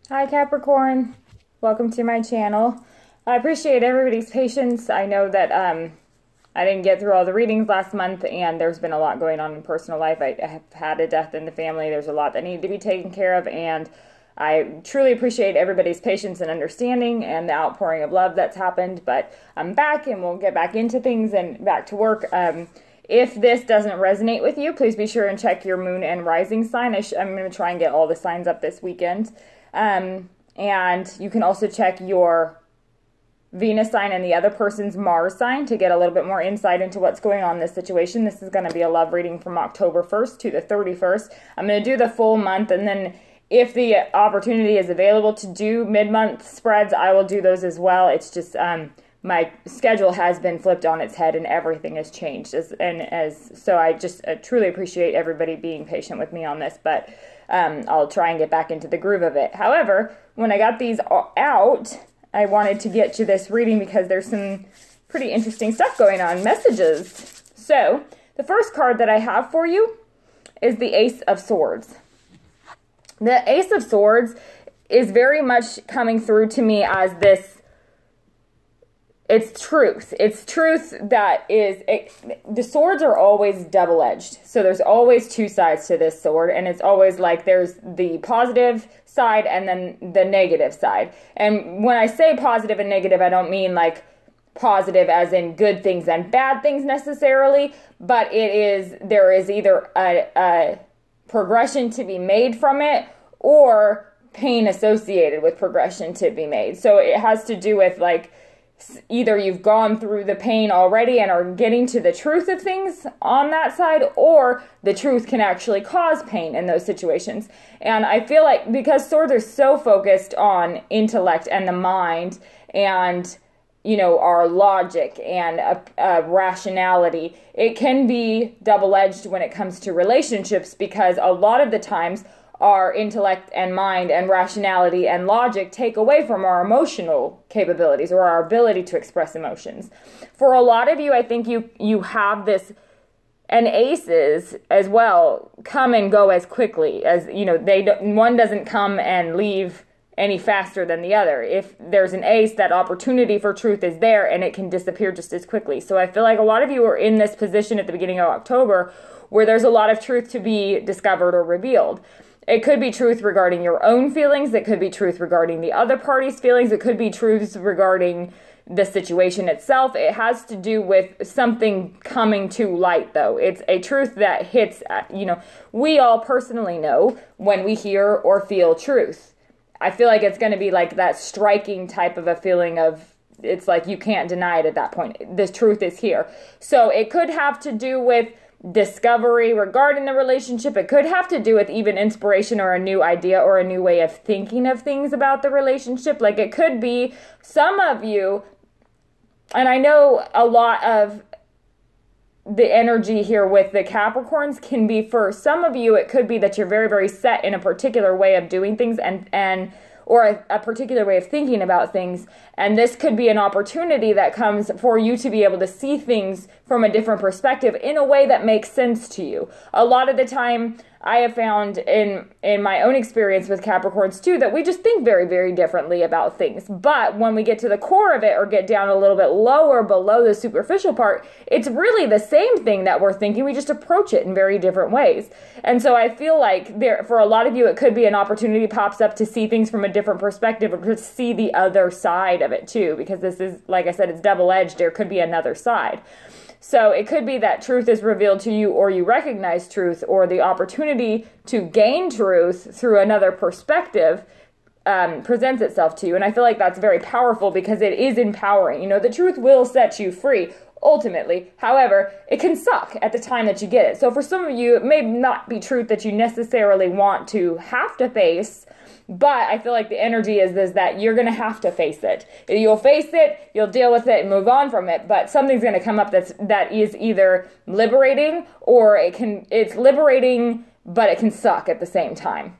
Hi Capricorn, welcome to my channel. I appreciate everybody's patience. I know that I didn't get through all the readings last month and there's been a lot going on in personal life. I have had a death in the family. There's a lot that needed to be taken care of, and I truly appreciate everybody's patience and understanding and the outpouring of love that's happened. But I'm back and we'll get back into things and back to work. If this doesn't resonate with you, please be sure and check your moon and rising sign. I'm going to try and get all the signs up this weekend. And you can also check your Venus sign and the other person's Mars sign to get a little bit more insight into what's going on in this situation. This is going to be a love reading from October 1st to the 31st. I'm going to do the full month, and then if the opportunity is available to do mid-month spreads, I will do those as well. It's just my schedule has been flipped on its head and everything has changed. So I just truly appreciate everybody being patient with me on this, but I'll try and get back into the groove of it. However, when I got these out, I wanted to get to this reading because there's some pretty interesting stuff going on. Messages. So the first card that I have for you is the Ace of Swords. The Ace of Swords is very much coming through to me as this, it's truth. It's truth that is, the swords are always double-edged. So there's always two sides to this sword, and it's always like there's the positive side and then the negative side. And when I say positive and negative, I don't mean like positive as in good things and bad things necessarily, but there is either a progression to be made from it or pain associated with progression to be made. So it has to do with like either you've gone through the pain already and are getting to the truth of things on that side, or the truth can actually cause pain in those situations. And I feel like because swords are so focused on intellect and the mind and, you know, our logic and rationality, it can be double-edged when it comes to relationships, because a lot of the times our intellect and mind and rationality and logic take away from our emotional capabilities or our ability to express emotions. For a lot of you, I think you have this, and aces as well come and go as quickly as, you know, one doesn't come and leave any faster than the other. If there's an ace, that opportunity for truth is there and it can disappear just as quickly. So I feel like a lot of you are in this position at the beginning of October where there's a lot of truth to be discovered or revealed. It could be truth regarding your own feelings. It could be truth regarding the other party's feelings. It could be truths regarding the situation itself. It has to do with something coming to light, though. It's a truth that hits, you know, we all personally know when we hear or feel truth. I feel like it's going to be like that striking type of a feeling of, it's like you can't deny it at that point. The truth is here. So it could have to do with discovery regarding the relationship. It could have to do with even inspiration or a new idea or a new way of thinking of things about the relationship. Like it could be some of you, and I know a lot of the energy here with the Capricorns can be, for some of you, it could be that you're very, very set in a particular way of doing things or a particular way of thinking about things. And this could be an opportunity that comes for you to be able to see things from a different perspective in a way that makes sense to you. A lot of the time, I have found in my own experience with Capricorns too, that we just think very, very differently about things. But when we get to the core of it or get down a little bit lower below the superficial part, it's really the same thing that we're thinking. We just approach it in very different ways. And so I feel like for a lot of you, it could be an opportunity pops up to see things from a different perspective or to see the other side of it too, because this is, like I said, it's double-edged. There could be another side. So it could be that truth is revealed to you, or you recognize truth, or the opportunity to gain truth through another perspective presents itself to you. And I feel like that's very powerful because it is empowering. You know, the truth will set you free ultimately. However, it can suck at the time that you get it. So for some of you, it may not be truth that you necessarily want to have to face, but I feel like the energy is that you're going to have to face it. You'll face it, you'll deal with it and move on from it, but something's going to come up that is either liberating or it's liberating, but it can suck at the same time.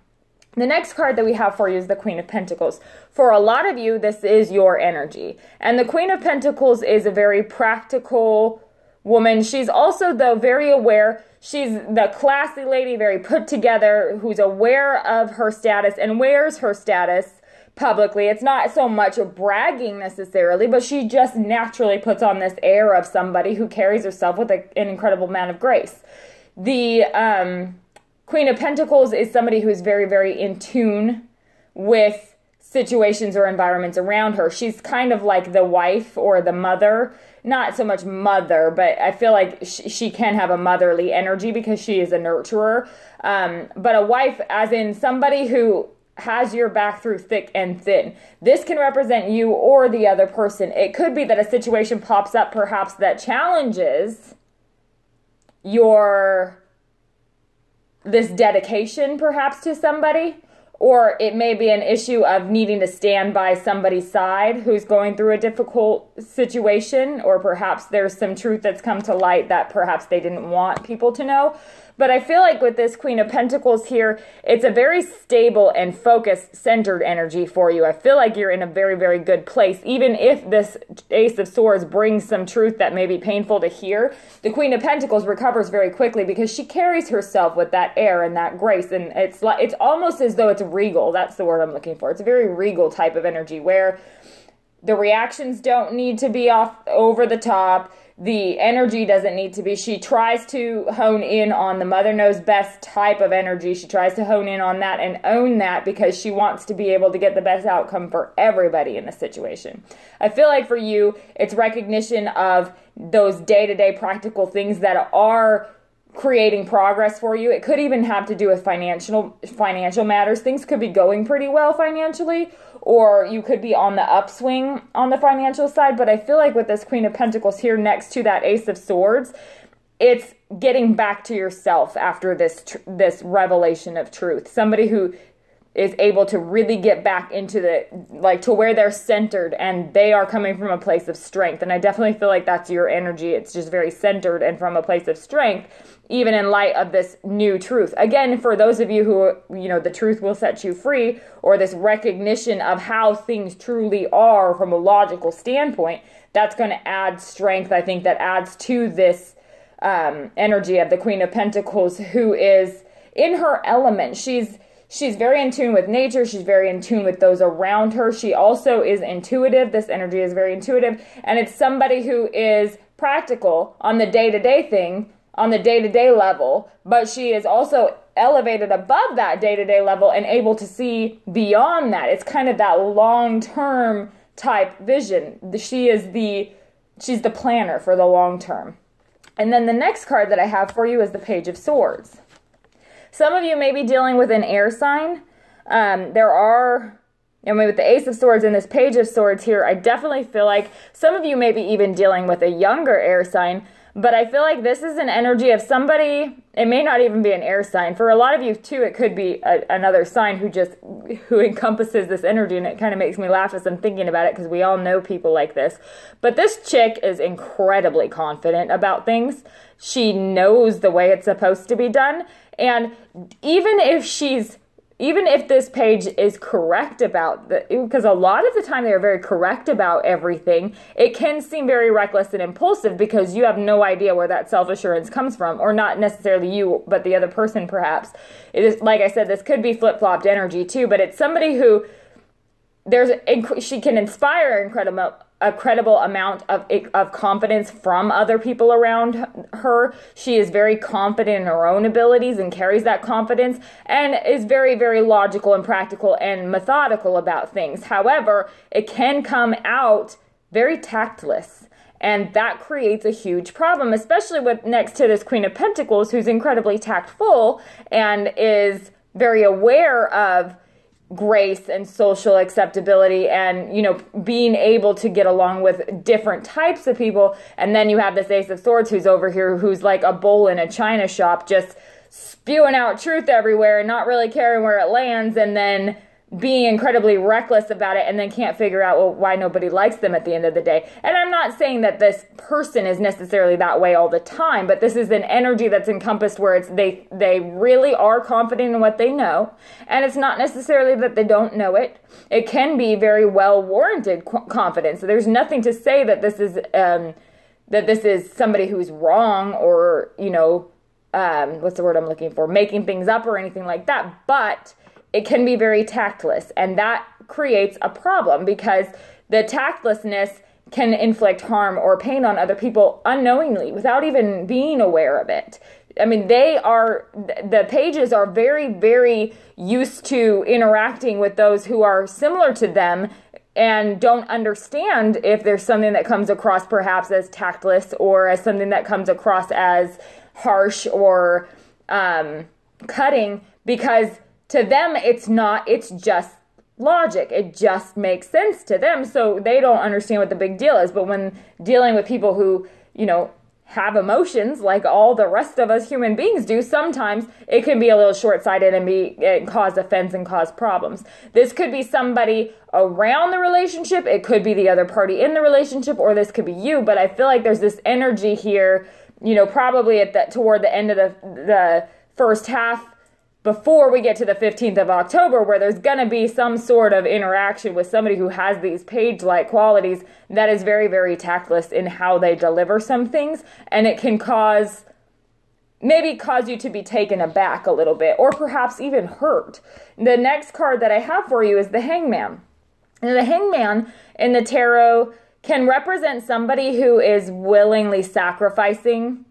The next card that we have for you is the Queen of Pentacles. For a lot of you, this is your energy. And the Queen of Pentacles is a very practical woman. She's also, though, very aware. She's the classy lady, very put together, who's aware of her status and wears her status publicly. It's not so much a bragging necessarily, but she just naturally puts on this air of somebody who carries herself with an incredible amount of grace. The Queen of Pentacles is somebody who is very, very in tune with situations or environments around her. She's kind of like the wife or the mother. Not so much mother, but I feel like she can have a motherly energy because she is a nurturer. But a wife, as in somebody who has your back through thick and thin. This can represent you or the other person. It could be that a situation pops up perhaps that challenges this dedication perhaps to somebody, or it may be an issue of needing to stand by somebody's side who's going through a difficult situation, or perhaps there's some truth that's come to light that perhaps they didn't want people to know. But I feel like with this Queen of Pentacles here, it's a very stable and focused, centered energy for you. I feel like you're in a very, very good place. Even if this Ace of Swords brings some truth that may be painful to hear, the Queen of Pentacles recovers very quickly because she carries herself with that air and that grace. And it's almost as though it's regal. That's the word I'm looking for. It's a very regal type of energy where the reactions don't need to be over the top. The energy doesn't need to be. She tries to hone in on the mother knows best type of energy. She tries to hone in on that and own that because she wants to be able to get the best outcome for everybody in the situation. I feel like for you, it's recognition of those day-to-day practical things that are creating progress for you. It could even have to do with financial matters. Things could be going pretty well financially, or you could be on the upswing on the financial side. But I feel like with this Queen of Pentacles here next to that Ace of Swords, it's getting back to yourself after this revelation of truth. Somebody who is able to really get back into to where they're centered and they are coming from a place of strength. And I definitely feel like that's your energy. It's just very centered and from a place of strength, even in light of this new truth. Again, for those of you who, the truth will set you free, or this recognition of how things truly are from a logical standpoint, that's going to add strength. I think that adds to this energy of the Queen of Pentacles, who is in her element. She's very in tune with nature. She's very in tune with those around her. She also is intuitive. This energy is very intuitive. And it's somebody who is practical on the day-to-day thing, on the day-to-day level. But she is also elevated above that day-to-day level and able to see beyond that. It's kind of that long-term type vision. She's the planner for the long term. And then the next card that I have for you is the Page of Swords. Some of you may be dealing with an air sign. With the Ace of Swords and this Page of Swords here, I definitely feel like some of you may be even dealing with a younger air sign, but I feel like this is an energy of somebody, it may not even be an air sign. For a lot of you too, it could be another sign who encompasses this energy, and it kind of makes me laugh as I'm thinking about it because we all know people like this. This chick is incredibly confident about things. She knows the way it's supposed to be done. And even if this page is correct about because a lot of the time they're very correct about everything, it can seem very reckless and impulsive because you have no idea where that self-assurance comes from, or not necessarily you, but the other person perhaps. It is, like I said, this could be flip-flopped energy too, but it's somebody who she can inspire a credible amount of confidence from other people around her. She is very confident in her own abilities and carries that confidence, and is very, very logical and practical and methodical about things. However, it can come out very tactless, and that creates a huge problem, especially next to this Queen of Pentacles, who's incredibly tactful and is very aware of grace and social acceptability and, being able to get along with different types of people. And then you have this Ace of Swords who's over here, who's like a bull in a china shop, just spewing out truth everywhere and not really caring where it lands, and then being incredibly reckless about it, and then can't figure out why nobody likes them at the end of the day. And I'm not saying that this person is necessarily that way all the time, but this is an energy that's encompassed where they really are confident in what they know, and it's not necessarily that they don't know it. It can be very well warranted confidence. So there's nothing to say that this is that this is somebody who's wrong or, you know, what's the word I'm looking for? Making things up or anything like that. But it can be very tactless, and that creates a problem because the tactlessness can inflict harm or pain on other people unknowingly without even being aware of it. I mean, the pages are very, very used to interacting with those who are similar to them and don't understand if there's something that comes across perhaps as tactless or as something that comes across as harsh or cutting, because to them it's not, it's just logic. It just makes sense to them, so they don't understand what the big deal is. But when dealing with people who, you know, have emotions like all the rest of us human beings do, sometimes it can be a little short-sighted and cause offense and cause problems. This could be somebody around the relationship, it could be the other party in the relationship, or this could be you. But I feel like there's this energy here, you know, probably toward the end of the first half, before we get to the 15th of October, where there's going to be some sort of interaction with somebody who has these page-like qualities that is very, very tactless in how they deliver some things. And it can maybe cause you to be taken aback a little bit, or perhaps even hurt. The next card that I have for you is the hangman. And the hangman in the tarot can represent somebody who is willingly sacrificing,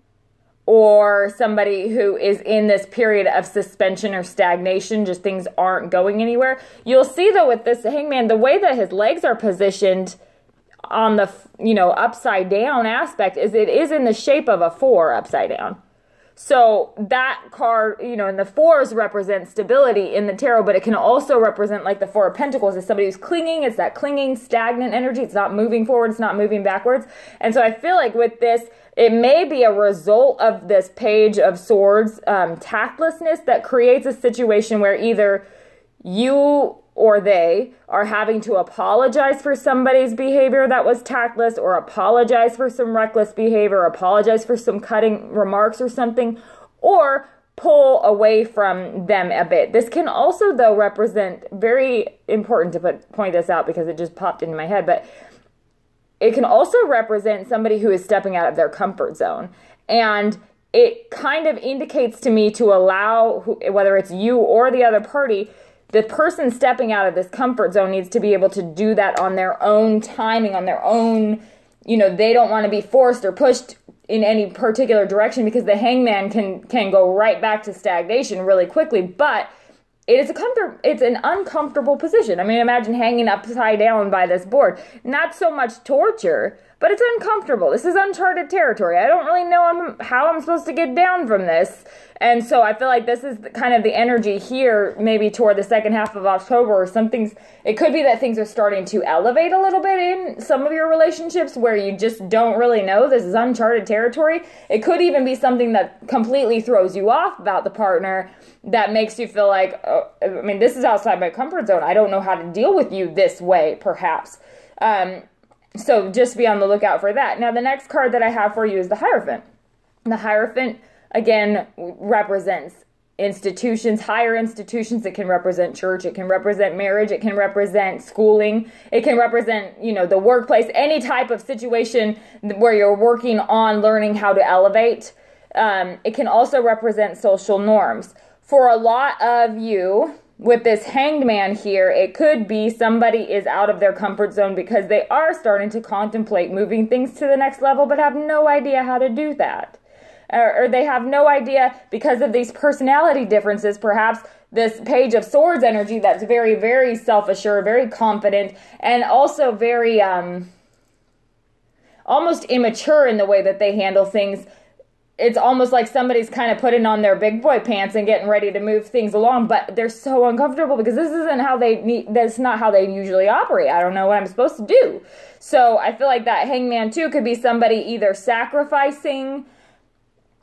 or somebody who is in this period of suspension or stagnation, just things aren't going anywhere. You'll see though with this hangman, the way that his legs are positioned on the, you know, upside down aspect is it is in the shape of a 4 upside down. So that card, you know, and the 4s represent stability in the tarot, but it can also represent, like the 4 of Pentacles, is somebody who's clinging. It's that clinging, stagnant energy. It's not moving forward. It's not moving backwards. And so I feel like with this, it may be a result of this Page of Swords tactlessness that creates a situation where either you or they are having to apologize for somebody's behavior that was tactless, or apologize for some reckless behavior, apologize for some cutting remarks or something, or pull away from them a bit. This can also, though, represent, very important to point this out because it just popped into my head, but it can also represent somebody who is stepping out of their comfort zone. And it kind of indicates to me to allow, whether it's you or the other party, the person stepping out of this comfort zone needs to be able to do that on their own timing, on their own, you know, they don't want to be forced or pushed in any particular direction, because the hangman can go right back to stagnation really quickly. But it's an uncomfortable position. I mean, imagine hanging upside down by this board. Not so much torture, but it's uncomfortable. This is uncharted territory. I don't really know how I'm supposed to get down from this. And so I feel like this is kind of the energy here, maybe toward the second half of October, or it could be that things are starting to elevate a little bit in some of your relationships where you just don't really know. This is uncharted territory. It could even be something that completely throws you off about the partner, that makes you feel like, oh, I mean, this is outside my comfort zone. I don't know how to deal with you this way, perhaps. So just be on the lookout for that. Now, the next card that I have for you is the hierophant. The hierophant, again, represents institutions, higher institutions. It can represent church. It can represent marriage. It can represent schooling. It can represent, you know, the workplace, any type of situation where you're working on learning how to elevate. It can also represent social norms. For a lot of you, with this hanged man here, it could be somebody is out of their comfort zone because they are starting to contemplate moving things to the next level, but have no idea how to do that. Or they have no idea because of these personality differences, perhaps this Page of Swords energy that's very, very self-assured, very confident, and also very almost immature in the way that they handle things. It's almost like somebody's kind of putting on their big boy pants and getting ready to move things along, but they're so uncomfortable because that's not how they usually operate. I don't know what I'm supposed to do. So I feel like that hangman too could be somebody either sacrificing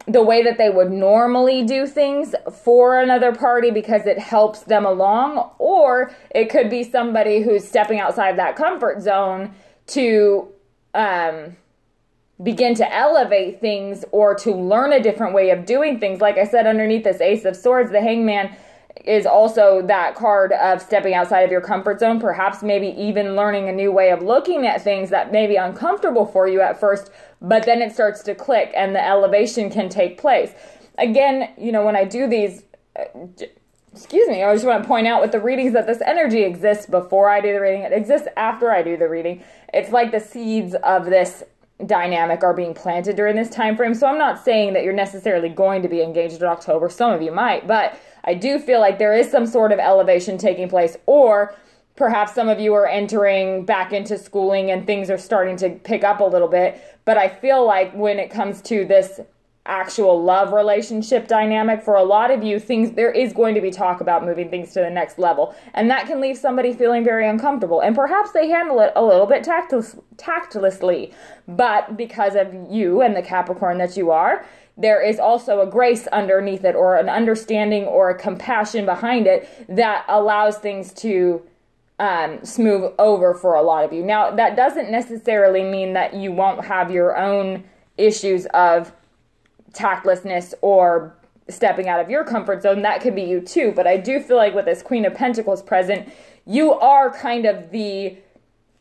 the way that they would normally do things for another party because it helps them along, or it could be somebody who's stepping outside that comfort zone to begin to elevate things or to learn a different way of doing things. Like I said, underneath this Ace of Swords, the hangman is also that card of stepping outside of your comfort zone, perhaps maybe even learning a new way of looking at things that may be uncomfortable for you at first, but then it starts to click and the elevation can take place. Again, you know, when I do these, excuse me, I just want to point out with the readings that this energy exists before I do the reading. It exists after I do the reading. It's like the seeds of this dynamic are being planted during this time frame. So I'm not saying that you're necessarily going to be engaged in October. Some of you might, but I do feel like there is some sort of elevation taking place, or perhaps some of you are entering back into schooling and things are starting to pick up a little bit. But I feel like when it comes to this actual love relationship dynamic, for a lot of you, there is going to be talk about moving things to the next level, and that can leave somebody feeling very uncomfortable, and perhaps they handle it a little bit tactlessly, but because of you and the Capricorn that you are, there is also a grace underneath it, or an understanding or a compassion behind it that allows things to smooth over for a lot of you. Now, that doesn't necessarily mean that you won't have your own issues of tactlessness or stepping out of your comfort zone. That could be you too, but I do feel like with this Queen of Pentacles present, you are kind of the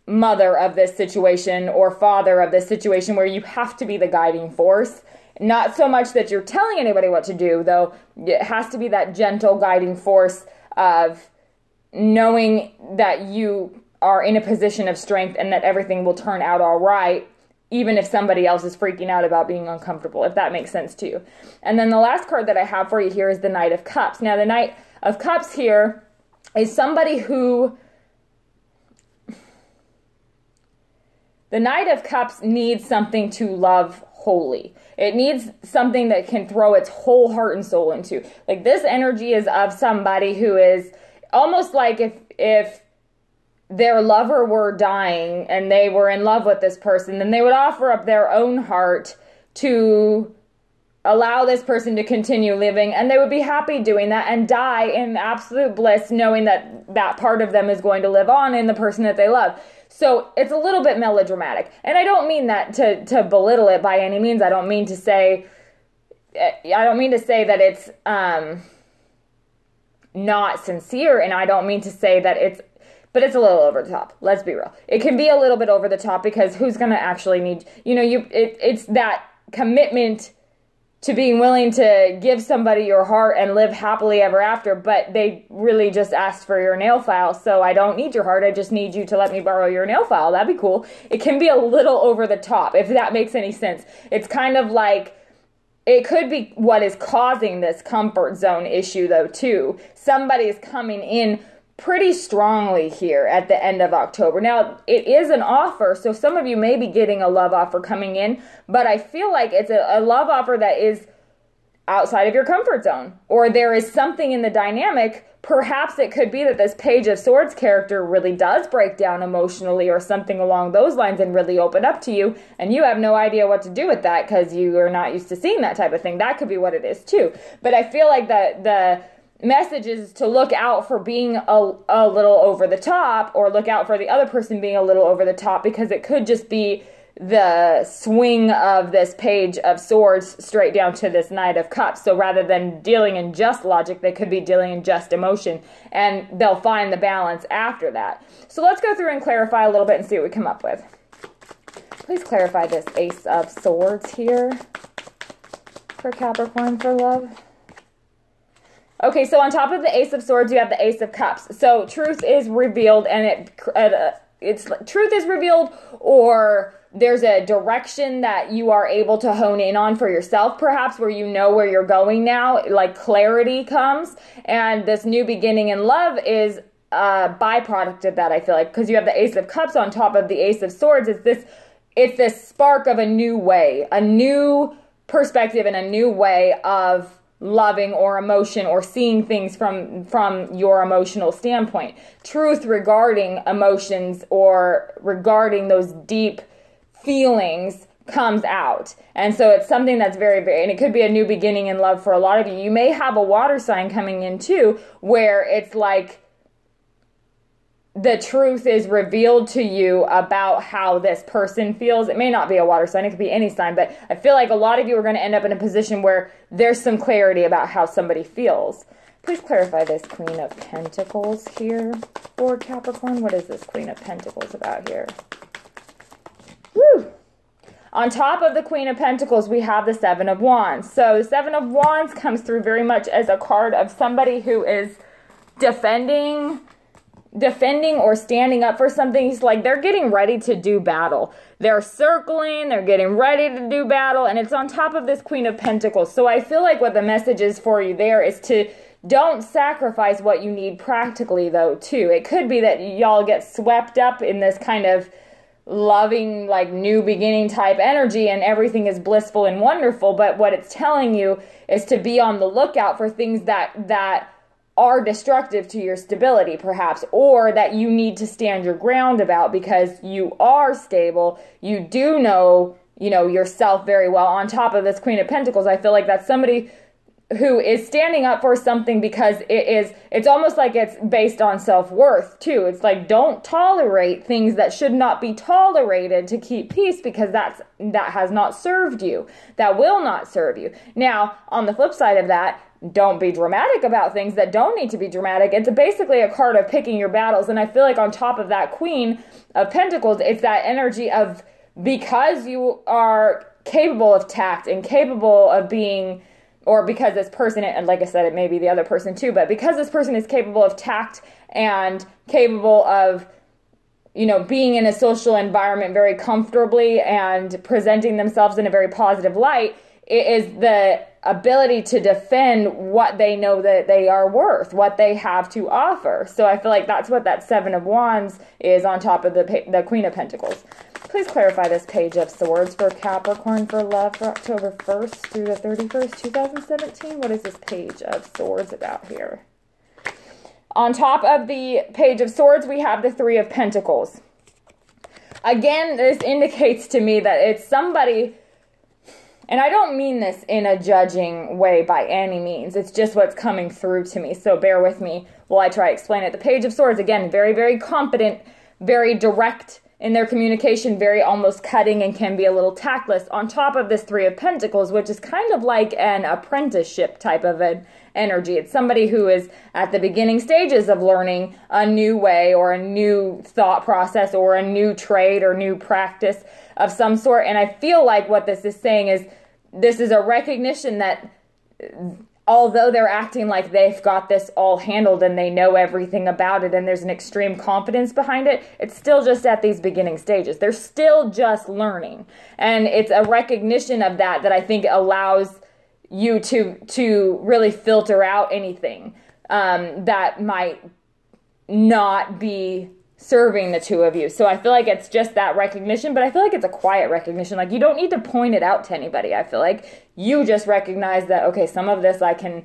mother of this situation or father of this situation, where you have to be the guiding force. Not so much that you're telling anybody what to do, though. It has to be that gentle guiding force of knowing that you are in a position of strength and that everything will turn out all right, even if somebody else is freaking out about being uncomfortable, if that makes sense to you. And then the last card that I have for you here is the Knight of Cups. Now, the Knight of Cups here is somebody who... The Knight of Cups needs something to love wholly. It needs something that can throw its whole heart and soul into. Like, this energy is of somebody who is almost like if their lover were dying and they were in love with this person, then they would offer up their own heart to allow this person to continue living, and they would be happy doing that and die in absolute bliss, knowing that that part of them is going to live on in the person that they love. So it's a little bit melodramatic, and I don't mean that to belittle it by any means. I don't mean to say that it's not sincere, and I don't mean to say that but it's a little over the top. Let's be real. It can be a little bit over the top, because who's going to actually need, it's that commitment to being willing to give somebody your heart and live happily ever after, but they really just asked for your nail file, so I don't need your heart, I just need you to let me borrow your nail file. That'd be cool. It can be a little over the top, if that makes any sense. It's kind of like, it could be what is causing this comfort zone issue, though, too. Somebody is coming in pretty strongly here at the end of October. Now, it is an offer, so some of you may be getting a love offer coming in, but I feel like it's a love offer that is outside of your comfort zone, or there is something in the dynamic. Perhaps it could be that this Page of Swords character really does break down emotionally or something along those lines and really open up to you, and you have no idea what to do with that because you are not used to seeing that type of thing. That could be what it is too. But I feel like the message is to look out for being a little over the top, or look out for the other person being a little over the top, because it could just be the swing of this Page of Swords straight down to this Knight of Cups. So rather than dealing in just logic, they could be dealing in just emotion, and they'll find the balance after that. So let's go through and clarify a little bit and see what we come up with. Please clarify this Ace of Swords here for Capricorn for love. Okay, so on top of the Ace of Swords, you have the Ace of Cups. So truth is revealed, and truth is revealed, or there's a direction that you are able to hone in on for yourself, perhaps, where you know where you're going now, like clarity comes, and this new beginning in love is a byproduct of that, I feel like, because you have the Ace of Cups on top of the Ace of Swords. It's this spark of a new way, a new perspective, and a new way of loving or emotion, or seeing things from your emotional standpoint. Truth regarding emotions or regarding those deep feelings comes out. And so it's something that's very, very, and it could be a new beginning in love for a lot of you. You may have a water sign coming in too, where it's like the truth is revealed to you about how this person feels. It may not be a water sign, it could be any sign, but I feel like a lot of you are going to end up in a position where there's some clarity about how somebody feels. Please clarify this Queen of Pentacles here for Capricorn. What is this Queen of Pentacles about here? Woo! On top of the Queen of Pentacles, we have the Seven of Wands. So the Seven of Wands comes through very much as a card of somebody who is defending or standing up for something. It's like they're getting ready to do battle. They're circling, they're getting ready to do battle, and it's on top of this Queen of Pentacles. So I feel like what the message is for you there is to don't sacrifice what you need practically, though, too. It could be that y'all get swept up in this kind of loving, like, new beginning type energy and everything is blissful and wonderful, but what it's telling you is to be on the lookout for things that are destructive to your stability, perhaps, or that you need to stand your ground about because you are stable. You do know, yourself very well. On top of this Queen of Pentacles, I feel like that's somebody who is standing up for something because it's almost like it's based on self-worth too. It's like, don't tolerate things that should not be tolerated to keep peace because that has not served you. That will not serve you. Now, on the flip side of that, don't be dramatic about things that don't need to be dramatic. It's basically a card of picking your battles. And I feel like on top of that Queen of Pentacles, it's that energy of, because you are capable of tact and capable of being, or because this person, and like I said, it may be the other person too, but because this person is capable of tact and capable of, being in a social environment very comfortably and presenting themselves in a very positive light, it is the ability to defend what they know that they are worth, what they have to offer. So I feel like that's what that Seven of Wands is on top of the Queen of Pentacles. Please clarify this Page of Swords for Capricorn for love for October 1st through the 31st, 2017. What is this Page of Swords about here? On top of the Page of Swords, we have the Three of Pentacles. Again, this indicates to me that it's somebody, and I don't mean this in a judging way by any means. It's just what's coming through to me. So bear with me while I try to explain it. The Page of Swords, again, very, very confident, very direct in their communication, very almost cutting and can be a little tactless. On top of this Three of Pentacles, which is kind of like an apprenticeship type of an energy. It's somebody who is at the beginning stages of learning a new way or a new thought process or a new trade or new practice of some sort. And I feel like what this is saying is this is a recognition that although they're acting like they've got this all handled and they know everything about it and there's an extreme confidence behind it, it's still just at these beginning stages. They're still just learning. And it's a recognition of that I think allows you to really filter out anything that might not be serving the two of you. So I feel like it's just that recognition, but I feel like it's a quiet recognition. Like, you don't need to point it out to anybody. I feel like you just recognize that, okay, some of this I can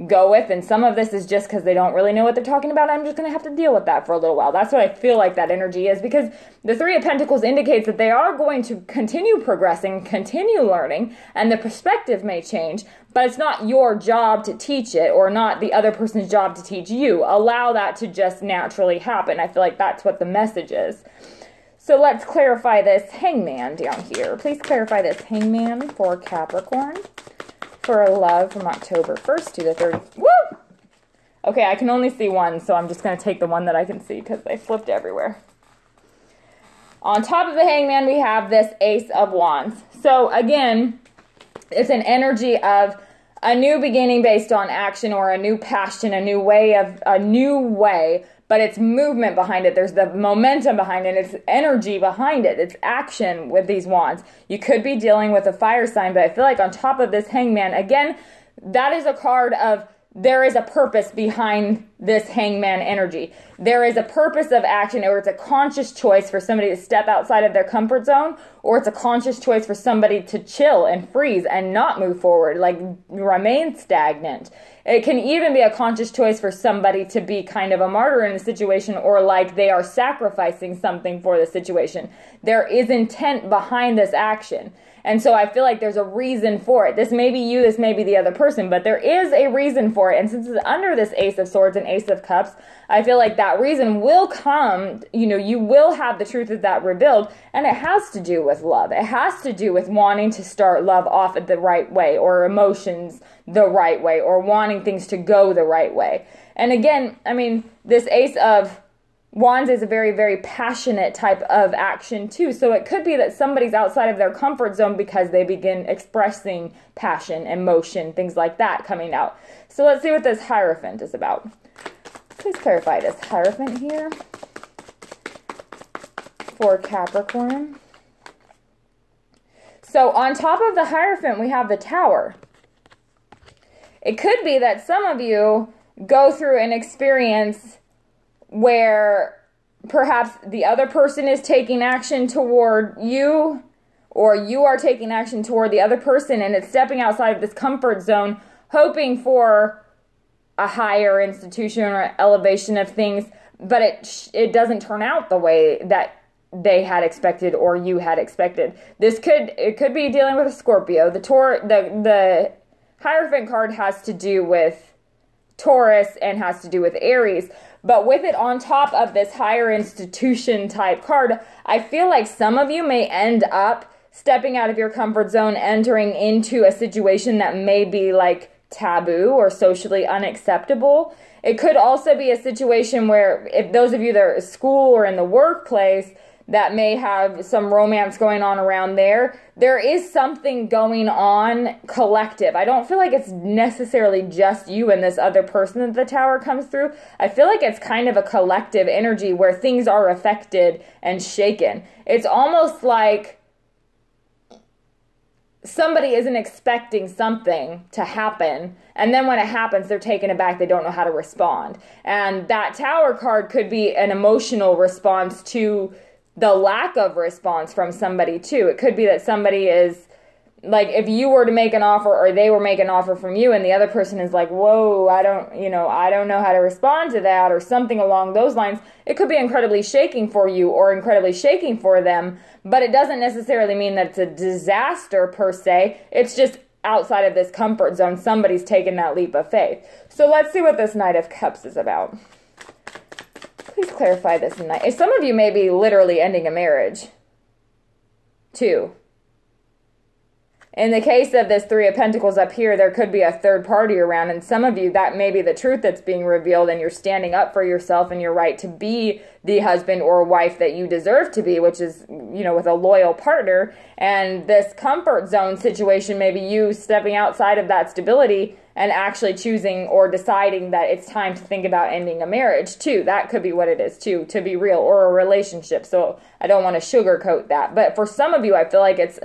go with, and some of this is just because they don't really know what they're talking about. I'm just going to have to deal with that for a little while. That's what I feel like that energy is, because the Three of Pentacles indicates that they are going to continue progressing, continue learning, and the perspective may change, but it's not your job to teach it or not the other person's job to teach you. Allow that to just naturally happen. I feel like that's what the message is. So let's clarify this Hangman down here. Please clarify this Hangman for Capricorn for love from October 1st to the 30th. Woo! Okay, I can only see one, so I'm just going to take the one that I can see because they flipped everywhere. On top of the Hangman, we have this Ace of Wands. So again, it's an energy of a new beginning based on action or a new passion, a new way, but it's movement behind it. There's the momentum behind it. It's energy behind it. It's action with these wands. You could be dealing with a fire sign, but I feel like on top of this Hangman, again, that is a card of there is a purpose behind this Hangman energy. There is a purpose of action, or it's a conscious choice for somebody to step outside of their comfort zone, or it's a conscious choice for somebody to chill and freeze and not move forward, like remain stagnant. It can even be a conscious choice for somebody to be kind of a martyr in a situation, or like they are sacrificing something for the situation. There is intent behind this action. And so I feel like there's a reason for it. This may be you, this may be the other person, but there is a reason for it. And since it's under this Ace of Swords, and Ace of Cups, I feel like that reason will come, you know, you will have the truth of that revealed, and it has to do with love. It has to do with wanting to start love off the right way, or emotions the right way, or wanting things to go the right way. And again, I mean, this Ace of Wands is a very, very passionate type of action too. So it could be that somebody's outside of their comfort zone because they begin expressing passion, emotion, things like that coming out. So let's see what this Hierophant is about. Please clarify this Hierophant here for Capricorn. So on top of the Hierophant, we have the Tower. It could be that some of you go through an experience where perhaps the other person is taking action toward you, or you are taking action toward the other person, and it's stepping outside of this comfort zone, hoping for a higher institution or elevation of things, but it doesn't turn out the way that they had expected or you had expected. It could be dealing with a Scorpio. The Hierophant card has to do with Taurus and has to do with Aries. But with it on top of this higher institution type card, I feel like some of you may end up stepping out of your comfort zone, entering into a situation that may be like taboo or socially unacceptable. It could also be a situation where, if those of you that are at school or in the workplace that may have some romance going on around there is something going on collective. I don't feel like it's necessarily just you and this other person that the Tower comes through. I feel like it's kind of a collective energy where things are affected and shaken. It's almost like somebody isn't expecting something to happen, and then when it happens, they're taken aback. They don't know how to respond. And that Tower card could be an emotional response to the lack of response from somebody too. It could be that somebody is like, if you were to make an offer, or they were making an offer from you, and the other person is like, whoa, I don't know how to respond to that, or something along those lines. It could be incredibly shaking for you or incredibly shaking for them, but it doesn't necessarily mean that it's a disaster per se. It's just outside of this comfort zone. Somebody's taken that leap of faith. So let's see what this Knight of Cups is about. Please clarify this tonight. Some of you may be literally ending a marriage, too. In the case of this Three of Pentacles up here, there could be a third party around, and some of you, that may be the truth that's being revealed, and you're standing up for yourself and your right to be the husband or wife that you deserve to be, which is, you know, with a loyal partner. And this comfort zone situation, maybe you stepping outside of that stability and actually choosing or deciding that it's time to think about ending a marriage, too. That could be what it is, too, to be real, or a relationship. So I don't want to sugarcoat that. But for some of you, I feel like it's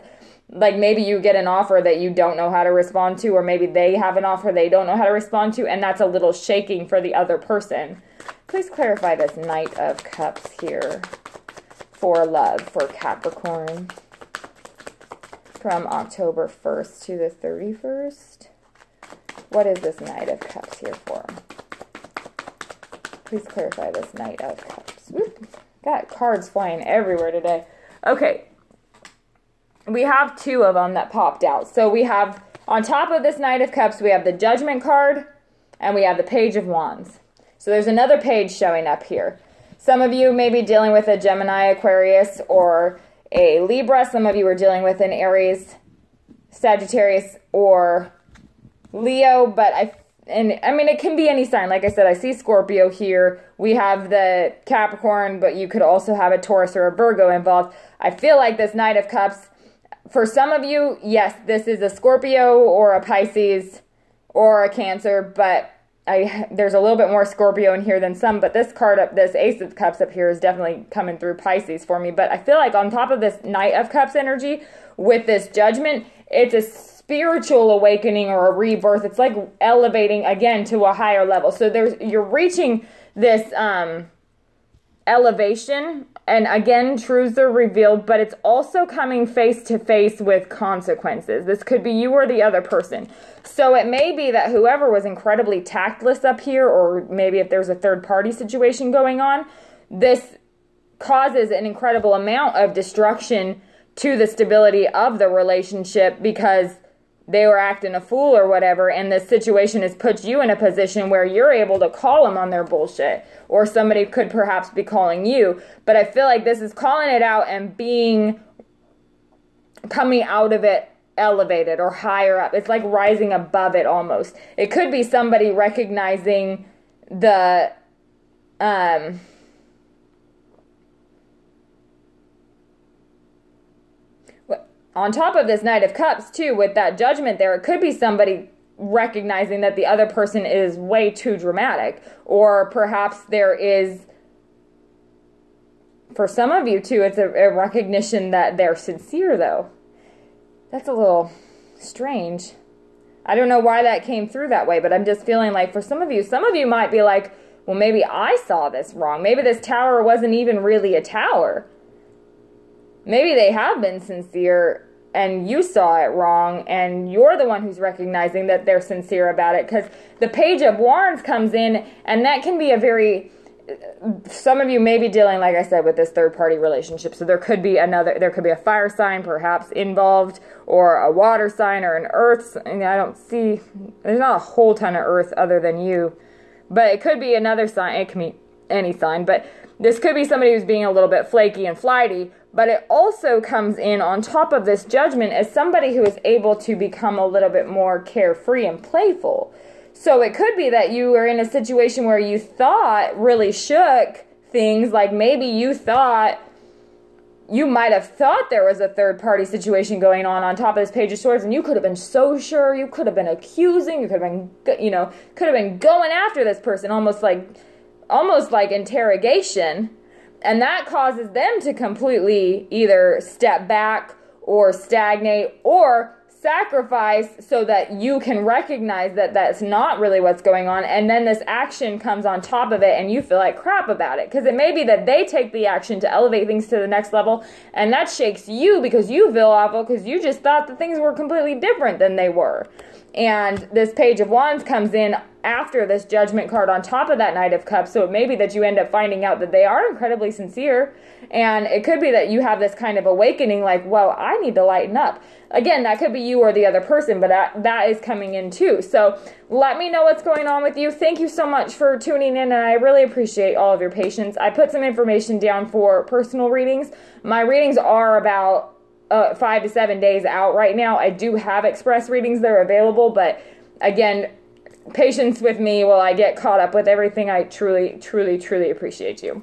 like maybe you get an offer that you don't know how to respond to, or maybe they have an offer they don't know how to respond to, and that's a little shaking for the other person. Please clarify this Knight of Cups here for love for Capricorn from October 1st to the 31st. What is this Knight of Cups here for? Please clarify this Knight of Cups. Whoop. Got cards flying everywhere today. Okay. We have two of them that popped out. So we have, on top of this Knight of Cups, we have the Judgment card, and we have the Page of Wands. So there's another page showing up here. Some of you may be dealing with a Gemini, Aquarius, or a Libra. Some of you are dealing with an Aries, Sagittarius, or Leo. But I mean, it can be any sign. Like I said, I see Scorpio here. We have the Capricorn, but you could also have a Taurus or a Virgo involved. I feel like this Knight of Cups, for some of you, yes, this is a Scorpio or a Pisces or a Cancer, but there's a little bit more Scorpio in here than some, but this card up, this Ace of Cups up here is definitely coming through Pisces for me. But I feel like on top of this Knight of Cups energy with this Judgment, it's a spiritual awakening or a rebirth. It's like elevating again to a higher level. So you're reaching this elevation, and again, truths are revealed, but it's also coming face to face with consequences. This could be you or the other person. So it may be that whoever was incredibly tactless up here, or maybe if there's a third party situation going on, this causes an incredible amount of destruction to the stability of the relationship, because they were acting a fool or whatever, and this situation has put you in a position where you're able to call them on their bullshit, or somebody could perhaps be calling you. But I feel like this is calling it out and coming out of it elevated or higher up. It's like rising above it almost. It could be somebody recognizing the on top of this Knight of Cups too, with that Judgment there, it could be somebody recognizing that the other person is way too dramatic, or perhaps there is, for some of you too, it's a recognition that they're sincere though. That's a little strange. I don't know why that came through that way, but I'm just feeling like for some of you might be like, well, maybe I saw this wrong. Maybe this tower wasn't even really a tower. Maybe they have been sincere and you saw it wrong, and you're the one who's recognizing that they're sincere about it, because the Page of Wands comes in, and that can be a very, some of you may be dealing, like I said, with this third-party relationship. So there could be a fire sign perhaps involved, or a water sign, or an earth. I don't see, there's not a whole ton of earth other than you, but it could be another sign. It can be any sign, but this could be somebody who's being a little bit flaky and flighty. But it also comes in on top of this Judgment as somebody who is able to become a little bit more carefree and playful. So it could be that you are in a situation where you thought really shook things, like maybe you might have thought there was a third-party situation going on top of this Page of Swords, and you could have been so sure, you could have been accusing, you could have been, could have been going after this person, almost like interrogation. And that causes them to completely either step back or stagnate or sacrifice, so that you can recognize that that's not really what's going on. And then this action comes on top of it and you feel like crap about it. Because it may be that they take the action to elevate things to the next level, and that shakes you because you feel awful because you just thought that things were completely different than they were. And this Page of Wands comes in after this Judgment card on top of that Knight of Cups. So it may be that you end up finding out that they are incredibly sincere. And it could be that you have this kind of awakening like, well, I need to lighten up. Again, that could be you or the other person, but that is coming in too. So let me know what's going on with you. Thank you so much for tuning in, and I really appreciate all of your patience. I put some information down for personal readings. My readings are about 5 to 7 days out right now. I do have express readings that are available, but again, patience with me while I get caught up with everything. I truly, truly, truly appreciate you.